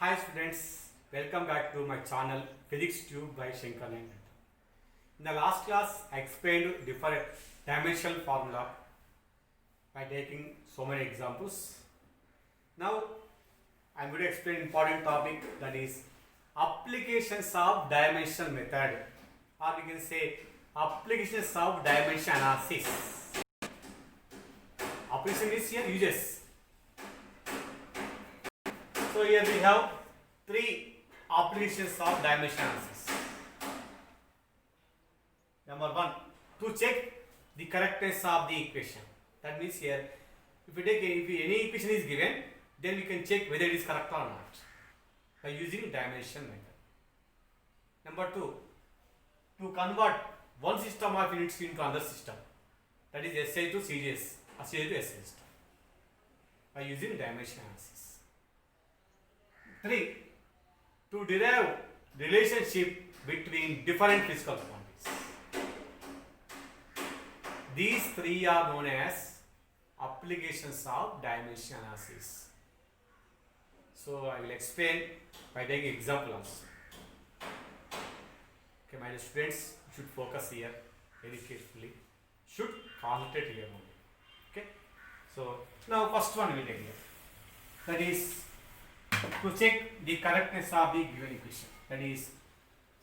Hi students, welcome back to my channel Physics Tube by Shankar Nayan. In the last class, I explained different dimensional formula by taking so many examples. Now, I am going to explain important topic, that is applications of dimensional method, or we can say applications of dimension analysis. Application is here uses. So here we have three applications of dimension analysis. Number one, to check the correctness of the equation. That means here, if any equation is given, then we can check whether it is correct or not by using dimension method. Number two, to convert one system of units into another system, that is SI to CGS or CGS to SI system, by using dimension analysis. 3. To derive relationship between different physical quantities. These three are known as applications of dimension analysis. So I will explain by taking example also. Okay, my students should focus here very carefully. Should concentrate here only. Okay. So now first one we will take here. That is to check the correctness of the given equation. That is,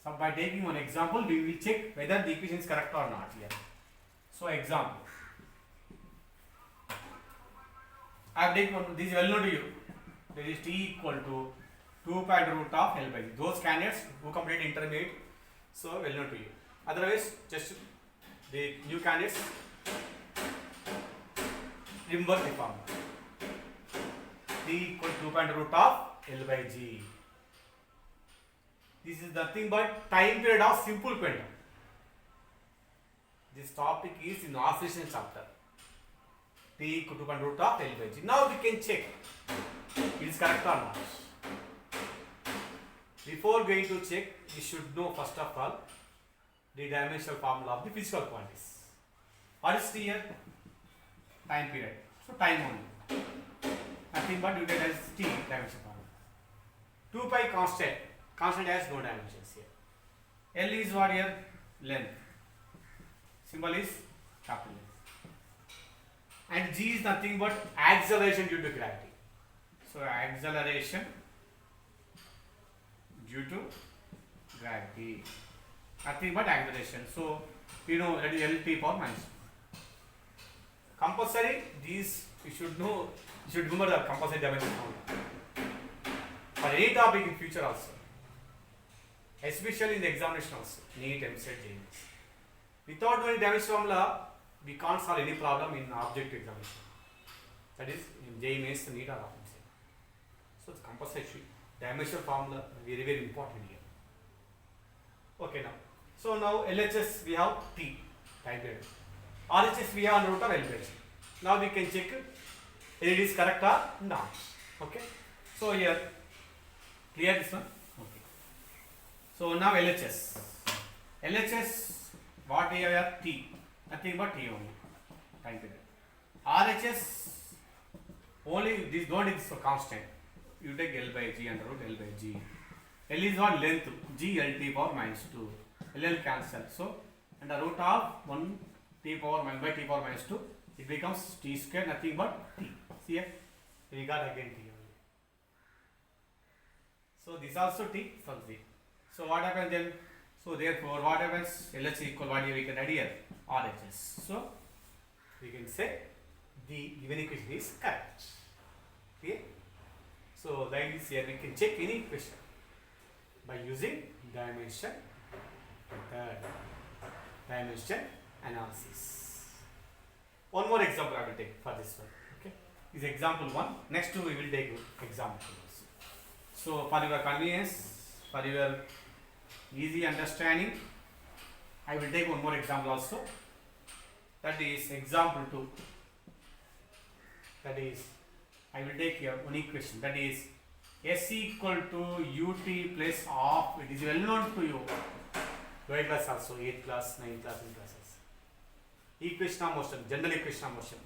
so by taking one example, we will check whether the equation is correct or not here. So example, I have taken one, this is well known to you. That is T equal to 2 pi root of L by G. Those candidates who complete intermediate, so well known to you. Otherwise, just the new candidates, remember the formula. T equal to 2 pi root of L by G. This is nothing but time period of simple pendulum. This topic is in oscillation chapter. T equal to 2 pi root of L by G. Now we can check it is correct or not. Before going to check, we should know first of all the dimensional formula of the physical quantities. What is T here? Time period. So time only. Nothing but you get as T dimension formula. 2 pi constant has no dimensions here. L is what here? Length. Symbol is capital L. And G is nothing but acceleration due to gravity. So acceleration due to gravity. Nothing but acceleration. So we know that is LT power minus 2. Compulsory, these you should know. You should remember the composite dimension formula for any topic in future also, especially in the examination also, NEET, MCET, JEE. Without knowing dimension formula, we can't solve any problem in objective examination. That is in JEE Mains, NEET or MCET. So it's compulsory. Dimensional formula very very important here. Okay now. So now LHS we have T, time period. RHS we have root of L by G. Now we can check whether it is correct or not. Okay. So here, clear this one? Okay. So now LHS. LHS, what we have here? T. Nothing but T only. Time period. RHS, only this don't is for constant. You take L by G under root L by G. L is what? Length. G LT power minus 2. LL cancel. So, under root of 1 T power minus by T power minus 2, it becomes T square, nothing but T. See here, we got again T only. So this also T, so Z. So what happens then? So therefore what happens? LH equal what we can add here? RHS. So we can say the given equation is correct. Okay. So like this here we can check any equation by using dimension method, dimension analysis. One more example I will take for this one. Okay, is example 1. Next two we will take example 2 also. So for your convenience, for your easy understanding, I will take one more example also. That is example 2. That is, I will take here one equation. That is S equal to ut plus half. It is well known to you. Lower class also, 8th class, 9th class, 10th classes. Equation of motion, general equation of motion.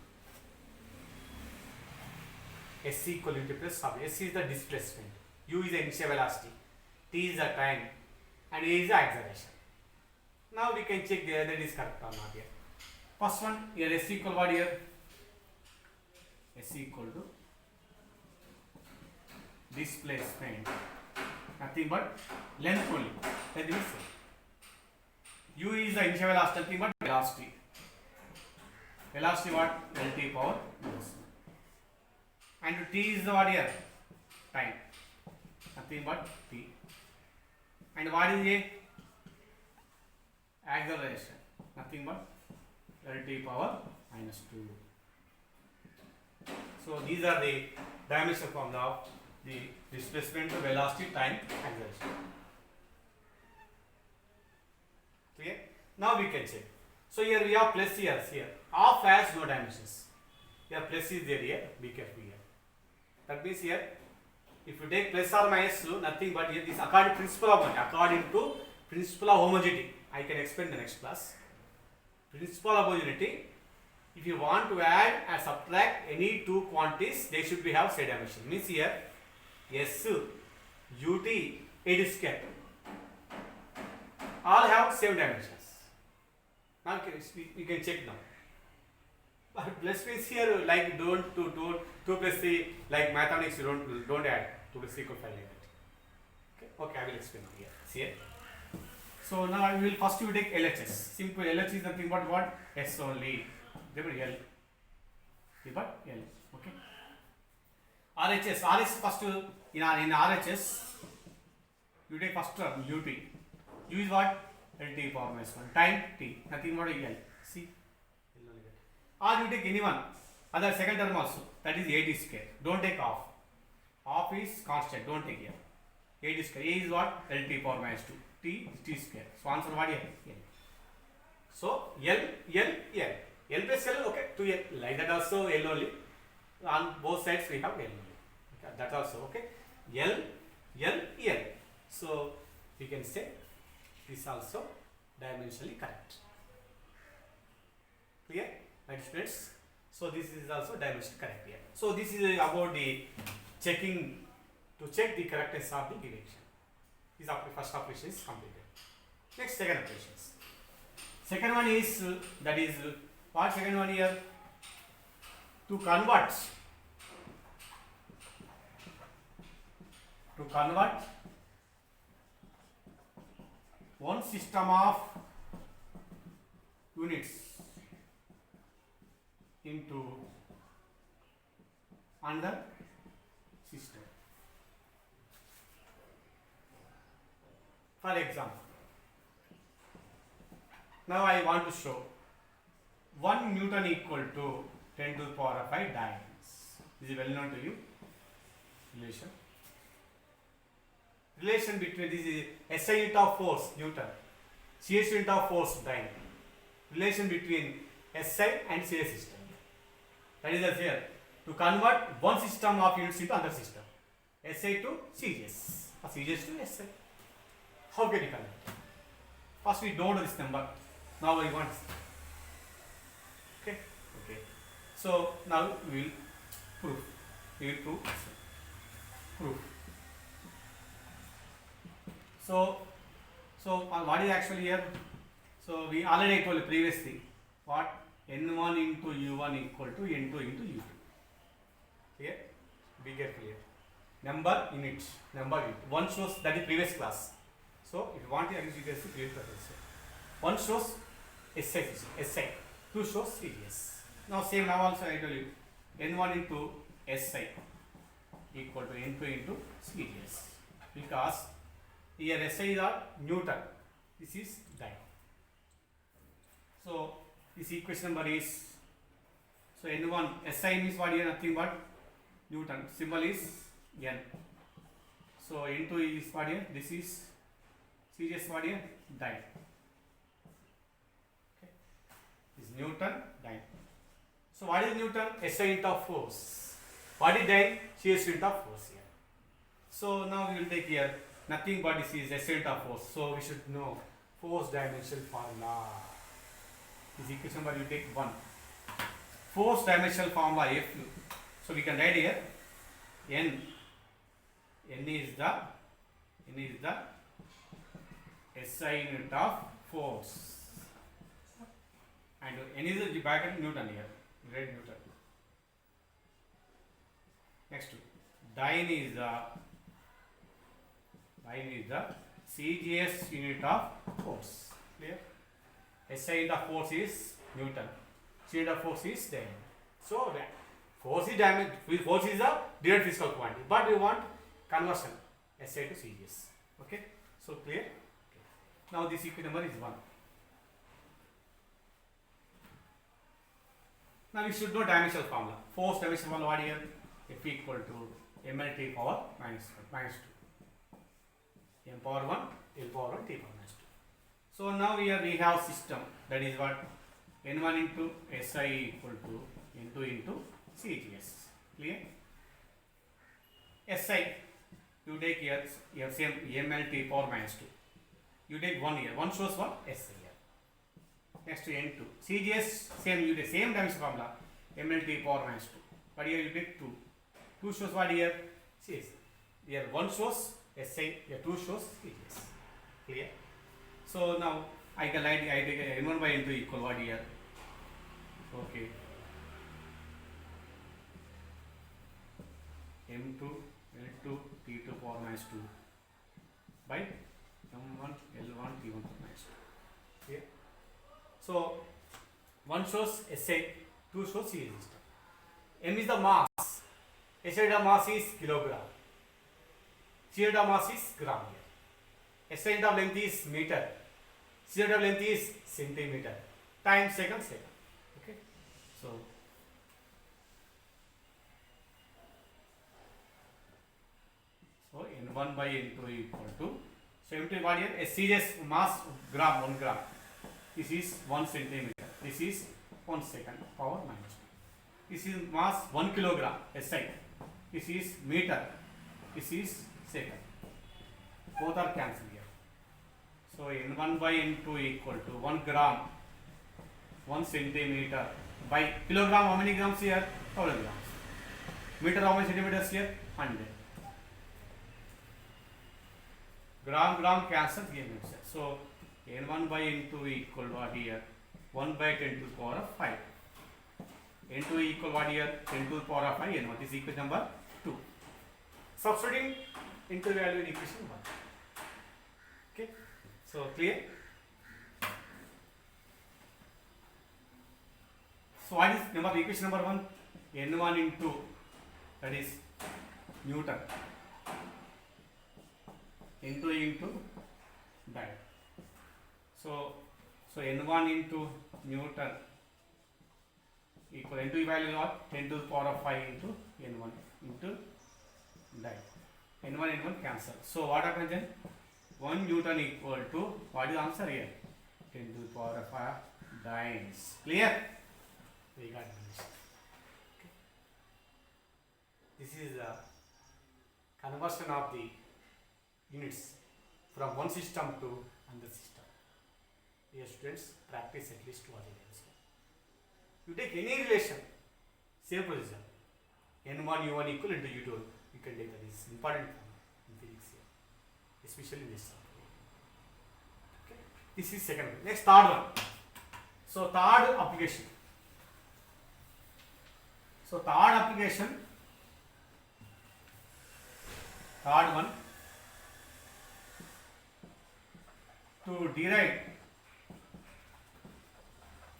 S equal to plus sub. S is the displacement. U is the initial velocity, T is the time, and A is the acceleration. Now we can check whether it is correct or not here. First one here, S equal what here? S equal to displacement, nothing but length only. That is same. U is the initial velocity, nothing but velocity. Velocity what? LT power minus 1. And T is the what here? Time. Nothing but T. And what is A? Acceleration. Nothing but LT power minus 2. So these are the dimensional formula of the displacement, velocity, time, acceleration. Clear? Now we can check. So here we have plus here. Half has no dimensions. Here plus is there here. Be careful here. That means here, if you take plus or minus, nothing but here this according to principle of homogeneity. I can explain in the next class. Principle of homogeneity. If you want to add and subtract any two quantities, they should be have same dimension. Means here S, ut, A square all have same dimensions. Now we can check now. But plus means here like don't 2 plus 3 like mathematics you don't add 2 plus 3 equal 5 like that. Okay, I will explain here. See here. So now I will first you take LHS. Simple LHS is nothing but what? S only. Remember L. But L. Okay. RHS. RHS first in RHS you take first term ut. U is what? LT power minus 1. Time T. Nothing but L. See. Or you take any one. Other second term also. That is AD square. Don't take half. Half is constant. Don't take here. AD square. A is what? LT power minus 2. T is T square. So answer what here? L. So L. L plus L, okay, 2L. Like that also L only. On both sides we have L only. Okay, that also okay. L. So we can say this also dimensionally correct. Clear? Right friends? So this is also dimensionally correct here. So this is about the checking to check the correctness of the equation. This first operation is completed. Next second operations. Second one is that is what second one here? To convert one system of units into another system. For example, now I want to show 1 Newton equal to 10 to the power of 5 dynes. This is well known to you. Relation between this is SI unit of force Newton, CS unit of force dyne. Relation between SI and CS system. That is here to convert one system of units into another system. SI to CGS or CGS to SI. How can you convert? First we don't know this number. Now we want. Okay. So now we will prove. Proof. So what is actually here? So we already told previously what N1 into U1 equal to N2 into U2. Clear? Be careful here. Number unit. One shows that is previous class. So if you want to use previous class also. One shows SI. Two shows CGS. Now same now also I tell you N1 into SI equal to N2 into CGS, because here SI is Newton, this is dyne. So this equation number is, so N1 SI means what here? Nothing but Newton, symbol is N. So N2 is what here? This is CGS what here? Dyne. Okay. This is Newton, dyne. So what is Newton? SI unit of force. What is dyne? CS unit of force here. So now we will take here nothing but this is SI unit of force. So we should know force dimensional formula. This equation number you take 1. Force dimensional formula F. So we can write here N N is the SI unit of force, and N is the bracket Newton here. Red Newton. Next, dyne is the CGS unit of force. Clear? SI unit of force is Newton. C unit of force is dyne. So force is damage. Force is a direct physical quantity, but we want conversion SI to CGS. Okay. So clear? Okay. Now this equation number is 1. Now we should know dimensional formula. Force dimensional formula what here? F equal to mLT power minus 2. M power 1, L power 1, T power minus 2. So now here we have system, that is what? N1 into SI equal to N2 into CGS. Clear? SI, you take here same mLT power minus 2. You take 1 here. 1 shows what? SI here. Next to N2. CGS, same, you take same dimension formula. mLT power minus 2. But here you take 2. 2 shows what here? CGS. Here 1 shows SI, here 2 shows CGS. Clear? So now I can write N1 by N2 equal what here? Okay. M2, L2, T2 power minus 2 by M1, L1, T1 power minus 2. Clear? So 1 shows SI, 2 shows C resistance. M is the mass. SI the mass is kilogram. C the mass is gram here. SI the length is meter. C the length is centimeter. Time second. Okay. So N1 by N2 equal to, so M2 what here? CGS mass gram, 1 gram. This is 1 centimeter. This is 1 second power minus 2. This is mass 1 kilogram SI. This is meter. This is second. Both are cancelled here. So N1 by N2 equal to 1 gram, 1 centimeter by kilogram. How many grams here? 1000 grams. Meter how many centimeters here? 100. Gram cancel here. So N1 by N2 equal what here? 1 by 10 to the power of 5. N2 equal what here? 10 to the power of 5. N1 is equation number 2. Substituting into value in equation 1. Okay. So clear? So what is number equation number 1? N1 into, that is Newton. N2 into that. So N1 into Newton equal N2 value what? 10 to the power of 5 into N1 into that. N1 cancel. So what happens then? 1 Newton equal to, what is the answer here? 10 to the power of 5 dynes. Clear? We got this. Okay. This is the conversion of the units from one system to another system. Dear students, practice at least 2 or 3 days. You take any relation, same procedure. N1 U1 equal into U2. You can take that. Is important in physics here, especially in this one. Okay. This is second one. Next, third one. So third application. Third one. To derive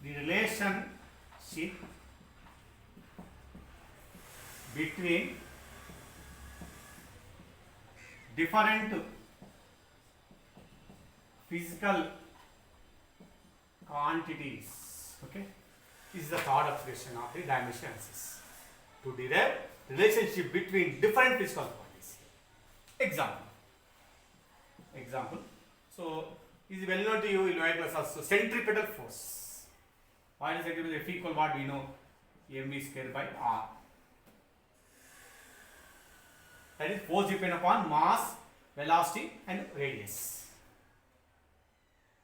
the relationship between different physical quantities. Okay, this is the third application of the dimension analysis. To derive relationship between different physical quantities. Example. So is well known to you in lower class also. Centripetal force. What is centripetal? F equal what we know? mv square by r. That is force depend upon mass, velocity and radius.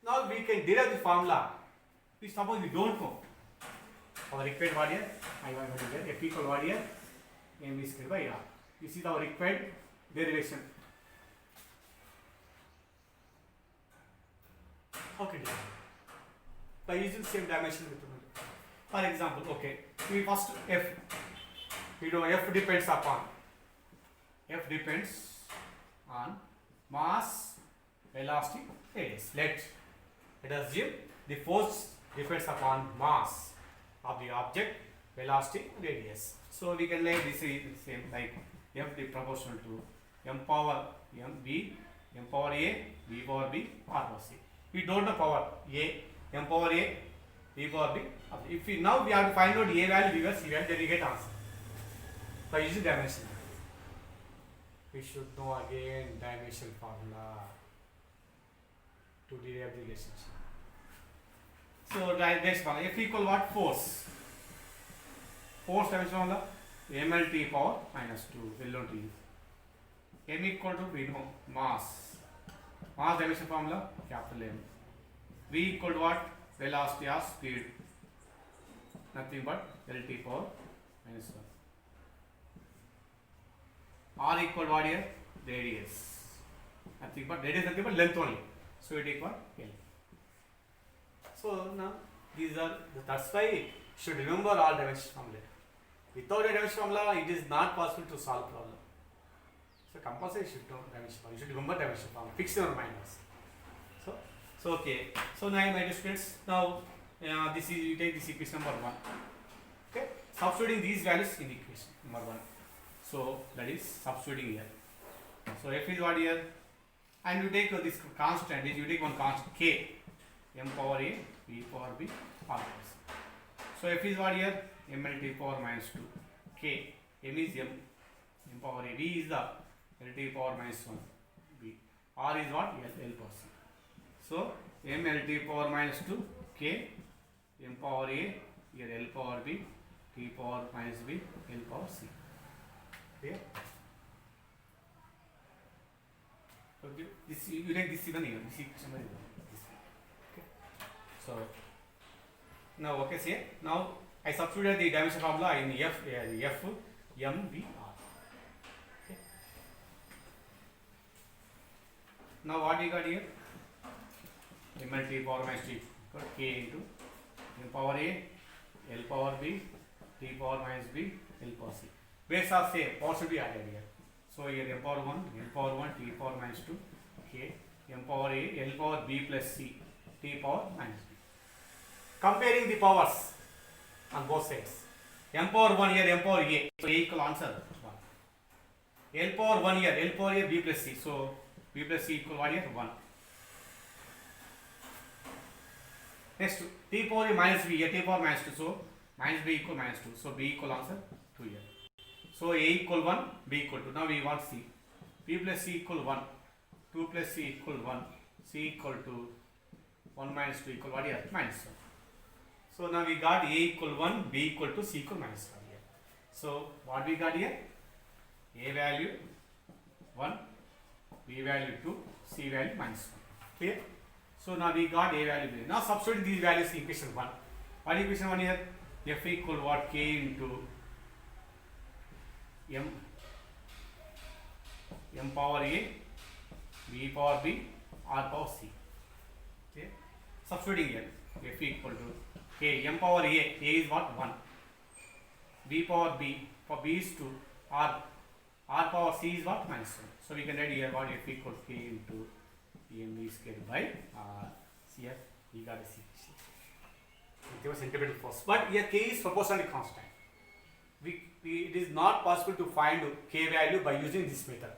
Now we can derive the formula. We suppose we don't know. Our required what here? I want to get F equal what here? mv square by r. This is our required derivation. How can you do it? By using same dimension method. For example, okay, we first F. We know F depends on mass, velocity, radius. Let us assume the force depends upon mass of the object, velocity, radius. So we can lay this is same like F is proportional to m power m b, m power a, b power b, r power c. We don't know power a, m power a, b power b. If we now we have to find out a value, b value, c value, then we get answer by using dimension. We should know again dimension formula to derive the relationship. So dimension formula F equal what? Force. Force dimension formula mlt power minus 2 L on T. M equal to we know mass. Mass dimension formula capital M. V equal to what? Velocity or speed. Nothing but Lt power minus 1. R equal what here? Radius. Nothing but radius, nothing but length only. So it equal L. So now these are that's why you should remember all dimension formula. Without a dimension formula, it is not possible to solve problem. So compulsory you should know dimension formula. You should remember dimension formula. Fix your mind also. So okay. So now my dear students, now this is you take this equation number 1. Okay. Substituting these values in the equation number 1. So that is substituting here. So F is what here? And you take this constant, which you take one constant K, m power a, b power b, r power c. So F is what here? mlt power minus 2. K, m is m power a, b is the lt power minus 1, b. R is what? L power c. So mlt power minus 2, K, m power a, here L power b, t power minus b, L power c. Okay. So this you take this even here. This equation this. Okay. So now okay, see now I substituted the dimension formula in F m v r. Okay. Now what we got here? mlt power minus 2 k into m power a, L power b, t power minus b, L power c. Base of same, power should be added here. So here m power 1, t power minus 2, k, m power a, L power b plus c, t power minus b. Comparing the powers on both sides. M power 1 here, m power a. So a equal answer 1. L power 1 here, L power a, b plus c. So b plus c equal what here? 1. Next, t power a minus b here, t power minus 2. So minus b equal minus 2. So b equal answer 2 here. So a equal 1, b equal 2. Now we want c. b plus c equal 1, 2 plus c equal 1, c equal to 1 minus 2 equal what here? Minus 1. So now we got a equal 1, b equal to c equal minus 1 here. So what we got here? A value 1, b value 2, c value minus 1. Clear? So now we got a value. Now substitute these values in equation 1. What equation 1 here? F equal what? K into m power a, b power b, r power c. Okay. Substituting here, F equal to k, m power a is what? 1, b power b, for b is 2, r power c is what? Minus 1. So we can write here what? F equal to k into m square by r. See here, we got a c. It was centripetal force, but here k is proportionally constant. It is not possible to find k value by using this method.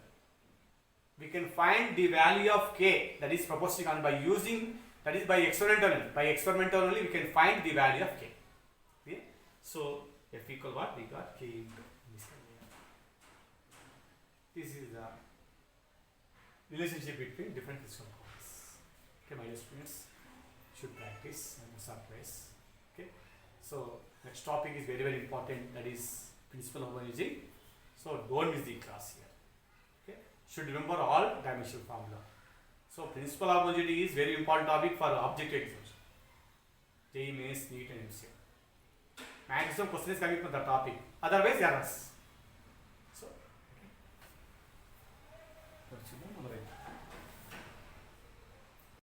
We can find the value of k, that is proportionally constant, by using, that is by experimental. By experimental only we can find the value of k. Okay? So F equal what? We got k into this. This is the relationship between different physical quantities. Okay, my dear students, should practice and surprise. Okay, so next topic is very, very important, that is principle of homogeneity. So don't miss the class here. Okay, should remember all dimensional formula. So principle of homogeneity is very important topic for objective exams. JEE Mains, NEET and MCA. Maximum questions coming from the topic. Otherwise errors. So మొదలైంది.